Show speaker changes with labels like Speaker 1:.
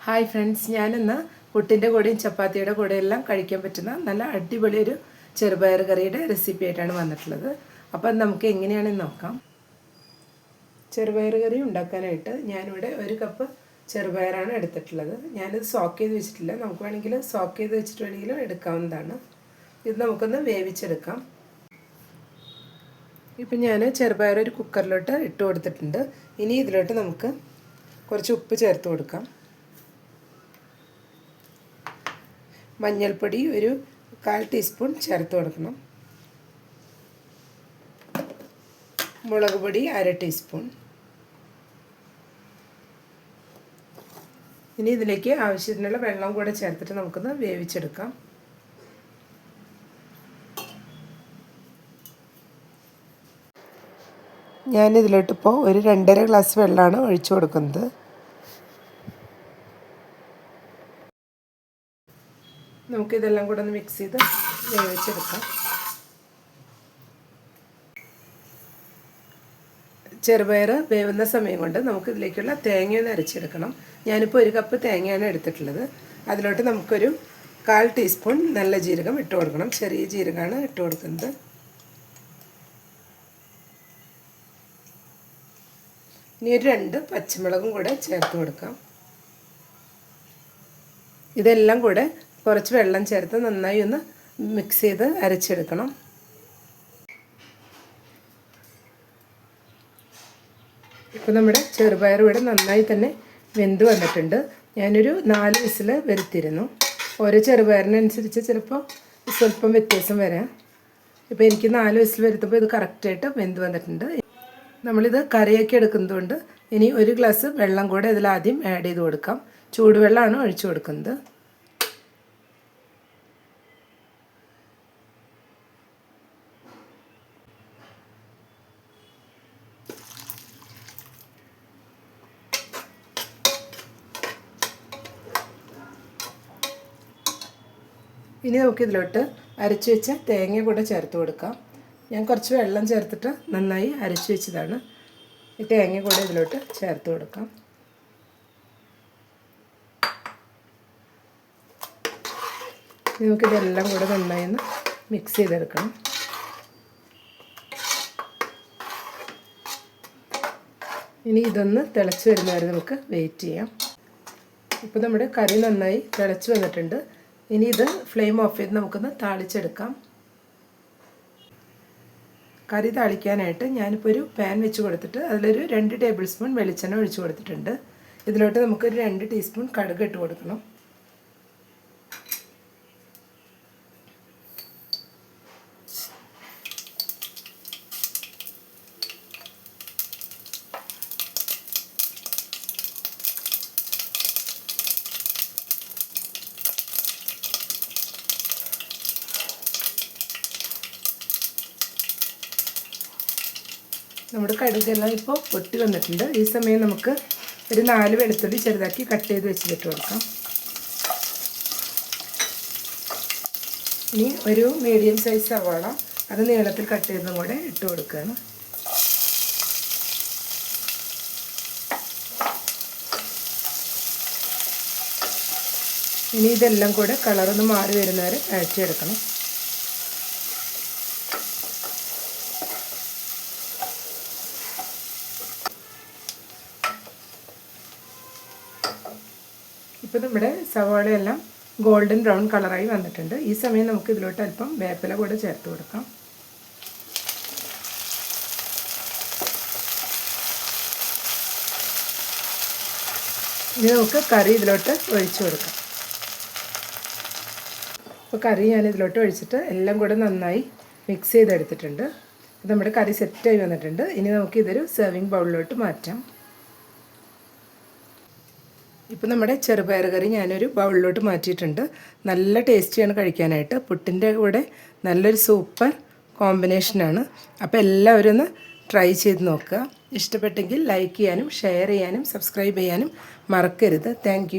Speaker 1: Hi friends, ഞാനിന്ന് പുട്ടിൻ്റെ കൂടെയും ചപ്പാത്തിയുടെ കൂടെയെല്ലാം കഴിക്കാൻ പറ്റുന്ന നല്ല അടിപൊളി ഒരു ചെറുപയർ കറിയുടെ റെസിപ്പി ആയിട്ടാണ് വന്നിട്ടുള്ളത്. അപ്പം നമുക്ക് എങ്ങനെയാണെന്ന് നോക്കാം. ചെറുപയർ കറി ഉണ്ടാക്കാനായിട്ട് ഞാനിവിടെ 1 കപ്പ് ചെറുപയറാണ് എടുത്തിട്ടുള്ളത്. ഞാനിത് സോക്ക് ചെയ്ത് വെച്ചിട്ടില്ല. നമുക്ക് വേണമെങ്കിൽ സോക്ക് ചെയ്ത് വെച്ചിട്ട് വേണമെങ്കിലും എടുക്കാവുന്നതാണ്. ഇത് നമുക്കൊന്ന് വേവിച്ചെടുക്കാം. ഇപ്പം ഞാൻ ചെറുപയർ ഒരു കുക്കറിലോട്ട് ഇട്ട് കൊടുത്തിട്ടുണ്ട്. ഇനി ഇതിലോട്ട് നമുക്ക് കുറച്ച് ഉപ്പ് ചേർത്ത് കൊടുക്കാം. മഞ്ഞൾപ്പൊടി ഒരു 1/4 ടീസ്പൂൺ ചേർത്ത് കൊടുക്കണം. മുളക് പൊടി 1/2 ടീസ്പൂൺ. ഇനി ഇതിലേക്ക് ആവശ്യത്തിനുള്ള വെള്ളം കൂടെ ചേർത്തിട്ട് നമുക്കൊന്ന് വേവിച്ചെടുക്കാം. ഞാനിതിലോട്ടിപ്പോൾ ഒരു 2.5 ഗ്ലാസ് വെള്ളമാണ് ഒഴിച്ചു കൊടുക്കുന്നത്. നമുക്കിതെല്ലാം കൂടെ ഒന്ന് മിക്സ് ചെയ്ത് വേവിച്ചെടുക്കാം. ചെറുപയർ വേവുന്ന സമയം കൊണ്ട് നമുക്കിതിലേക്കുള്ള തേങ്ങയൊന്ന് അരച്ചെടുക്കണം. ഞാനിപ്പോൾ 1 കപ്പ് തേങ്ങയാണ് എടുത്തിട്ടുള്ളത്. അതിലോട്ട് നമുക്കൊരു 1/4 ടീസ്പൂൺ നല്ല ജീരകം ഇട്ട് കൊടുക്കണം. ചെറിയ ജീരകമാണ് ഇട്ട് കൊടുക്കുന്നത്. ഇനി ഒരു 2 പച്ചമുളകും കൂടെ ചേർത്ത് കൊടുക്കാം. ഇതെല്ലാം കൂടെ കുറച്ച് വെള്ളം ചേർത്ത് നന്നായി ഒന്ന് മിക്സ് ചെയ്ത് അരച്ചെടുക്കണം. ഇപ്പോൾ നമ്മുടെ ചെറുപയർ ഇവിടെ നന്നായി തന്നെ വെന്ത് വന്നിട്ടുണ്ട്. ഞാനൊരു 4 വിസിൽ വരുത്തിയിരുന്നു. ഓരോ ചെറുപയറിനനുസരിച്ച് ചിലപ്പോൾ സ്വല്പം വ്യത്യാസം വരാം. ഇപ്പോൾ എനിക്ക് 4 വിസിൽ വരുത്തുമ്പോൾ ഇത് കറക്റ്റായിട്ട് വെന്ത് വന്നിട്ടുണ്ട്. നമ്മളിത് കറിയൊക്കെ എടുക്കുന്നതുകൊണ്ട് ഇനി 1 ഗ്ലാസ് വെള്ളം കൂടെ ഇതിലാദ്യം ആഡ് ചെയ്ത് കൊടുക്കാം. ചൂടുവെള്ളമാണ് ഒഴിച്ചു കൊടുക്കുന്നത്. ഇനി നമുക്കിതിലോട്ട് അരച്ചു വെച്ച തേങ്ങ കൂടെ ചേർത്ത് കൊടുക്കാം. ഞാൻ കുറച്ച് വെള്ളം ചേർത്തിട്ട് നന്നായി അരച്ചു വെച്ചതാണ്. ഈ തേങ്ങ കൂടെ ഇതിലോട്ട് ചേർത്ത് കൊടുക്കാം. നമുക്കിതെല്ലാം കൂടെ നന്നായി ഒന്ന് മിക്സ് ചെയ്തെടുക്കണം. ഇനി ഇതൊന്ന് തിളച്ച് വരുന്നവരെ നമുക്ക് വെയിറ്റ് ചെയ്യാം. ഇപ്പോൾ നമ്മുടെ കറി നന്നായി തിളച്ച് വന്നിട്ടുണ്ട്. ഇനി ഇത് ഫ്ലെയിം ഓഫ് ചെയ്ത് നമുക്കൊന്ന് താളിച്ചെടുക്കാം. കറി താളിക്കാനായിട്ട് ഞാനിപ്പോൾ ഒരു പാൻ വെച്ച് കൊടുത്തിട്ട് അതിലൊരു 2 ടേബിൾ സ്പൂൺ വെളിച്ചെണ്ണ ഒഴിച്ച് കൊടുത്തിട്ടുണ്ട്. ഇതിലോട്ട് നമുക്കൊരു 2 ടീസ്പൂൺ കടുക് ഇട്ട് കൊടുക്കണം. നമ്മുടെ കടുകെല്ലാം ഇപ്പോൾ പൊട്ടി വന്നിട്ടുണ്ട്. ഈ സമയം നമുക്ക് ഒരു 4 വെളുത്തുള്ളി ചെറുതാക്കി കട്ട് ചെയ്ത് വെച്ചിട്ട് കൊടുക്കാം. ഇനി ഒരു മീഡിയം സൈസ് സവാള അത് നീളത്തിൽ കട്ട് ചെയ്തതും കൂടെ ഇട്ട് കൊടുക്കുകയാണ്. ഇനി ഇതെല്ലാം കൂടെ കളറൊന്ന് മാറി വരുന്നവരെ വഴറ്റിയെടുക്കണം. ഇപ്പോൾ നമ്മുടെ സവാളയെല്ലാം ഗോൾഡൻ ബ്രൗൺ കളറായി വന്നിട്ടുണ്ട്. ഈ സമയം നമുക്ക് ഇതിലോട്ട് അല്പം വേപ്പില കൂടെ ചേർത്ത് കൊടുക്കാം. ഇനി നമുക്ക് കറി ഇതിലോട്ട് ഒഴിച്ചു കൊടുക്കാം. അപ്പോൾ കറി ഞാൻ ഇതിലോട്ട് ഒഴിച്ചിട്ട് എല്ലാം കൂടെ നന്നായി മിക്സ് ചെയ്തെടുത്തിട്ടുണ്ട്. നമ്മുടെ കറി സെറ്റായി വന്നിട്ടുണ്ട്. ഇനി നമുക്കിതൊരു സെർവിങ് ബൗളിലോട്ട് മാറ്റാം. ഇപ്പോൾ നമ്മുടെ ചെറുപയർ കറി ഞാനൊരു ബൗളിലോട്ട് മാറ്റിയിട്ടുണ്ട്. നല്ല ടേസ്റ്റിയാണ് കഴിക്കാനായിട്ട്. പുട്ടിൻ്റെ കൂടെ നല്ലൊരു സൂപ്പർ കോമ്പിനേഷനാണ്. അപ്പോൾ എല്ലാവരും ഒന്ന് ട്രൈ ചെയ്ത് നോക്കുക. ഇഷ്ടപ്പെട്ടെങ്കിൽ ലൈക്ക് ചെയ്യാനും ഷെയർ ചെയ്യാനും സബ്സ്ക്രൈബ് ചെയ്യാനും മറക്കരുത്. താങ്ക്